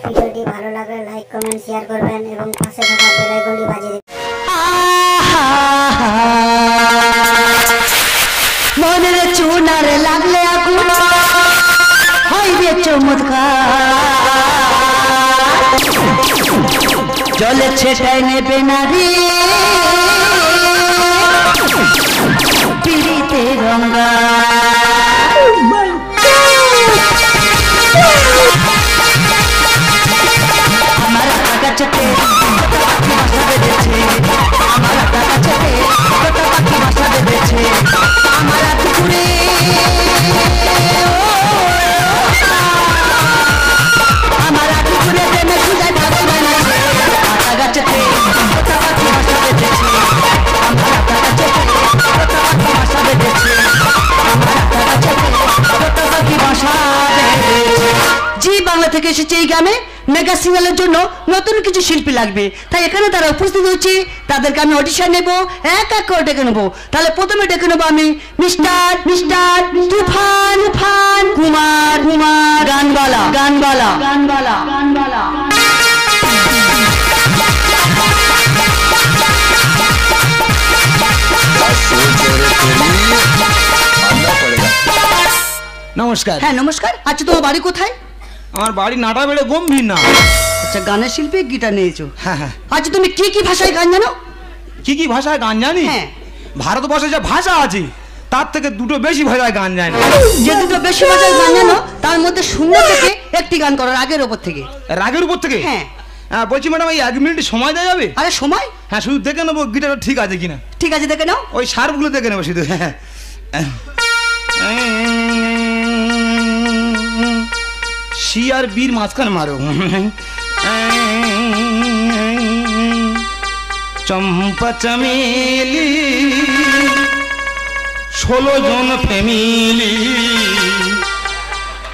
ভিডিওটি ভালো লাগলে লাইক কমেন্ট শেয়ার করবেন এবং পাশে থাকা বেল আইকনটি বাজিয়ে দিন। মনের চুনার লাগলে আগুন হইবে চমৎকার, জলে ছেটায় নেবে নারী পিড়িতে রঙা। আমার টাকা চেটে ভাষা বেঁধেছে, আমার টাকা চেটে পাখি ভাষা বেঁধেছে, আমার পুকুরে আমার পুকুরে প্রেমে সুজায় ভালো বানাইছে, টাকা গাছেতে পাখি ভাষা বেঁধেছে, আমার টাকা চেটে পাখি ভাষা বেঁধেছে, আমার টাকা চেটে পাখি ভাষা বেঁধেছে। জি বাংলা থেকে এসেছে এই গ্রামে মেগা সিরিয়ালের জন্য নতুন কিছু শিল্পী লাগবে, তাই এখানে তারা উপস্থিত হচ্ছে। তাদেরকে আমি অডিশন নেব, এক এক করে ডেকে নেবো। তাহলে প্রথমে ডেকে নেবো আমি মিস্টার তুফান কুমার গানবালা। নমস্কার। হ্যাঁ নমস্কার। আচ্ছা তোমার বাড়ি কোথায়? আমার বাড়ি নাটা বেড়ে গম্ভীর না। আচ্ছা গানের শিল্পী গিটার নিয়েছো। হ্যাঁ। আচ্ছা তুমি কি ভাষায় গান জানো? কি ভাষায় গান জানি? হ্যাঁ। ভারতবর্ষে যে ভাষা আছে তার থেকে দুটো বেশি ভাষায় গান জানি। যে দুটো বেশি ভাষায় গান জানো তার মধ্যে শূন্য থেকে একটি গান করো রাগের উপর থেকে। রাগের উপর থেকে? হ্যাঁ। বলছি ম্যাডাম এই 1 মিনিট সময় দেওয়া যাবে? আরে সময়? হ্যাঁ শুধু দেখে নেবো গিটারটা ঠিক আছে কিনা। ঠিক আছে দেখে নাও। ওই সার্ভগুলো দেখে নেবো শুধু। সি আর বীর মাঝখানে মারো। চম্পা চামেলি 16 জন ফ্যামিলি,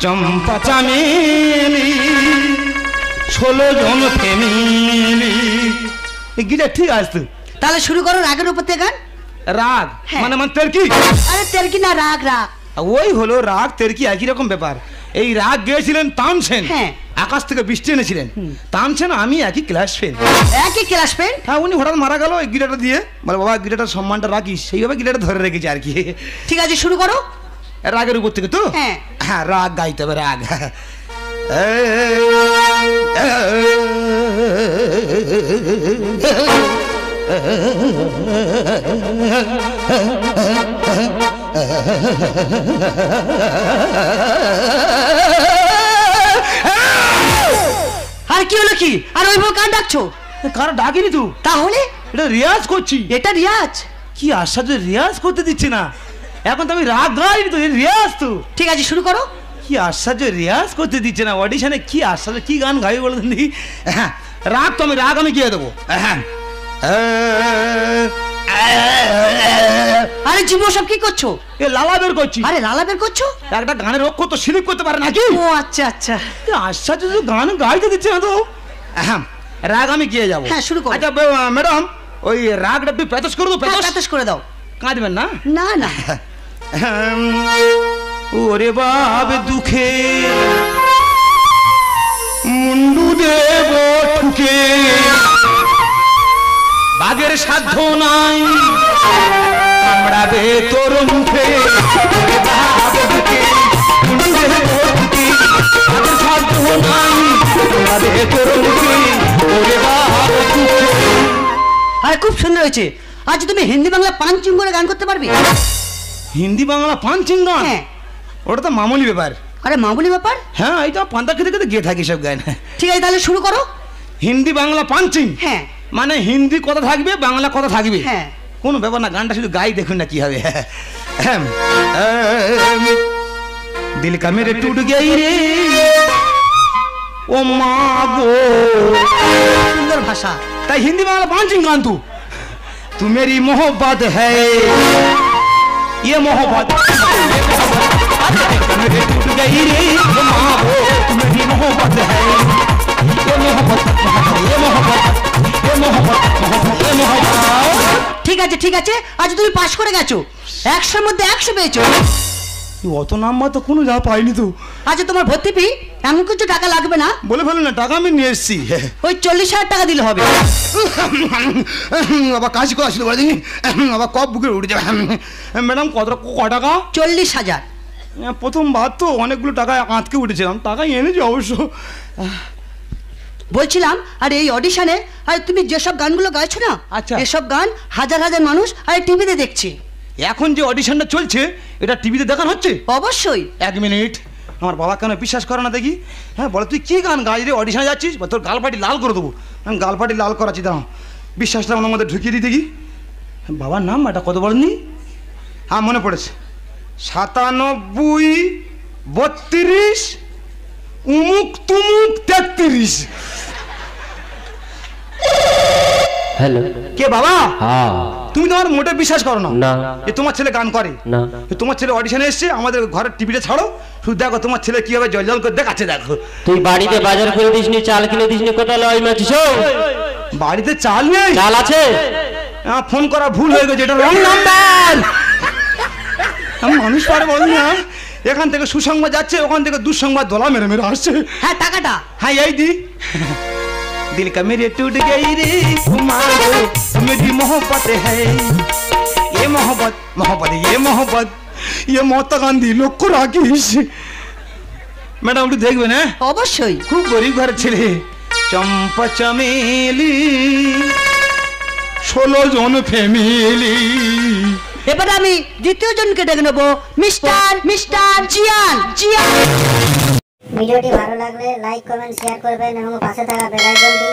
চম্পা চামেলি 16 জন ফ্যামিলি। গিটার ঠিক আছে তো? তাহলে শুরু করো রাগের উপর থেকে গান। রাগ মানে তেরকি? আরে তেরকি না, রাগ। ওই হলো রাগ তেরকি একই রকম ব্যাপার। এই রাগ গেয়েছিলেন তানসেন, হ্যাঁ। আকাশ থেকে বৃষ্টি এনেছিলেন। তানসেন আমি একই ক্লাস ফেল। একই ক্লাস ফেল? হ্যাঁ উনি হঠাৎ মারা গেল এই গিটারটা দিয়ে, বলে বাবা গিটারটার সম্মানটা রাখিস, সেইভাবে গিটারটা ধরে রেখেছি আর কি। ঠিক আছে শুরু করো। রাগের উপর থেকে তো? হ্যাঁ। হ্যাঁ রাগ গাইতে হবে, রাগ। আর কি হলো কি? আর ওইভাবে গান ডাকছো? কারো ডাকিনি তো। তাহলে? এটা রিয়াজ করছি। এটা রিয়াজ? কি আশ্চর্য, রিয়াজ করতে দিচ্ছে না। এখন তো আমি রাগ গাইনি তো, রিয়াজ তো। ঠিক আছে শুরু করো। কি আশ্চর্য, রিয়াজ করতে দিচ্ছে না অডিশনে। কি আশ্চর্য, কি গান গাইবে বলে দিন। হ্যাঁ রাগ তো আমি গিয়ে দেবো। আরে জীব সব কি করছো? এ লালা বের করছি। আরে লালা বের করছো? একটা গানের অক্ষর তো স্লিপ করতে পারে নাকি? ও আচ্ছা। আশ্চর্য, গান গাইতে দিচ্ছে না তো। হ্যাঁ রাগ আমি গিয়ে যাবো। হ্যাঁ শুরু করো। আচ্ছা ম্যাডাম ওই রাগটা একটু পেতস করে দাও। পেতস করে দাও। কাঁদবেন না? না। ওরে বাপ দুঃখে মুন্ডু দেব ঠুকে, বাঘের সাধ্য নাই কামড়াবে তোর মুখে। ওরে বাপ দুঃখে মুন্ডু দেব ঠুকে, বাঘের সাধ্য নাই কামড়াবে তোর মুখে। ওরে বাপ দুঃখে। আরে খুব সুন্দর হয়েছে। আজ তুমি হিন্দি বাংলা পাঞ্চিং করে গান করতে পারবে? হিন্দি বাংলা পাঞ্চিং গান? হ্যাঁ। ওটা তো মামুলি ব্যাপার। আরে মামুলি ব্যাপার? হ্যাঁ এই তো পান্তা খেতে খেতে গিয়ে থাকি সব গান। ঠিক আছে তাহলে শুরু করো। হিন্দি বাংলা পাঞ্চিং? হ্যাঁ। মানে হিন্দি কথা থাকবে বাংলা কথা থাকবে? হ্যাঁ। কোনো ব্যাপার না, গানটা শুধু গাই দেখুন না কি হবে। দিল কা মেরে টুট গই রে ও মা গো। সুন্দর ভাষা। তাই হিন্দি বাংলা পাঞ্চিং গান তু মেরি মোহব্বত হ্যায় ये मोहब्बत मेरे टूट गई रे माँ वो मेरी मोहब्बत है ये मोहब्बत ये मोहब्बत ये मोहब्बत ये मोहब्बत। ঠিক আছে আজ তুমি পাস করে গেছো, 100 এর মধ্যে 100 পেয়েছো। অত নাম্বার তো কোনো যা পাইনি তো। আচ্ছা তোমার ভর্তি ফি এমন কিছু টাকা লাগবে না? বলে ফেলুন না, টাকা আমি নিয়ে এসেছি। ওই 40,000 টাকা দিলে হবে। আবার কাশি করে আসলে বলে দিন, আবার কপ বুকে উঠে যাবে। ম্যাডাম ক টাকা? 40,000। প্রথমবার তো অনেকগুলো টাকা আঁতকে উঠেছিলাম, টাকা এনেছি অবশ্য। বলছিলাম আর এই অডিশনে আর তুমি যেসব গানগুলো গাইছো না, আচ্ছা। এসব গান হাজার হাজার মানুষ আর টিভিতে দেখছে। এখন যে অডিশনটা চলছে এটা টিভিতে দেখানো হচ্ছে? অবশ্যই। 1 মিনিট, আমার বাবা কেন বিশ্বাস করে না দেখি। হ্যাঁ বলে, তুই কী গান গাই রে, অডিশনে যাচ্ছিস? বা তোর গালপাটি লাল করে দেবো। আমি গালপাটি লাল করাচ্ছি, দাঁড়াও বিশ্বাসটা আমার মধ্যে ঢুকিয়ে দিই দেখি। বাবার নাম এটা কত বলেননি? হ্যাঁ মনে পড়েছে, 97 32 উমুক তুমুক 33। হ্যালো, কে বাবা? হ্যাঁ। তুমি তো আমার মোটে বিশ্বাস করো না। না। এ তোমার ছেলে গান করে না। তোমার ছেলে অডিশনে এসছে, আমাদের ঘরের টিভিতে ছাড়ো, শুধু দেখো তোমার ছেলে কিভাবে জল জল করে দেখাচ্ছে। দেখো তুই বাড়িতে বাজার করে দিসনি, চাল কিনে দিসনি, কোথায় লয় মাছিস? বাড়িতে চাল নেই? চাল আছে। ফোন করা ভুল হয়ে গেছে, এটা রং নাম্বার। মানুষ পারে বল না, এখান থেকে সুসংবাদ যাচ্ছে, ওখান থেকে দুঃসংবাদ দোলা মেরে মেরে আসছে। হ্যাঁ টাকাটা। হ্যাঁ এই দি, दिल का मेरे टूट गई रे तुम्हारो मेरी मोहब्बत है, ये मोहब्बत मोहब्बत ये मोहब्बत ये মহাত্মা গান্ধী, লক্ষ্য রাখিস। ম্যাডাম একটু দেখবেন। হ্যাঁ অবশ্যই। খুব গরিব ঘরের ছেলে, চম্পা চামেলি 16 জন ফ্যামিলি। এবার আমি দ্বিতীয় জনকে ডেকে নেবো, মিস্টার জিয়ান। ভিডিওটি ভালো লাগলে লাইক কমেন্ট শেয়ার করবেন এবং পাশে থাকা বেল আইকনটি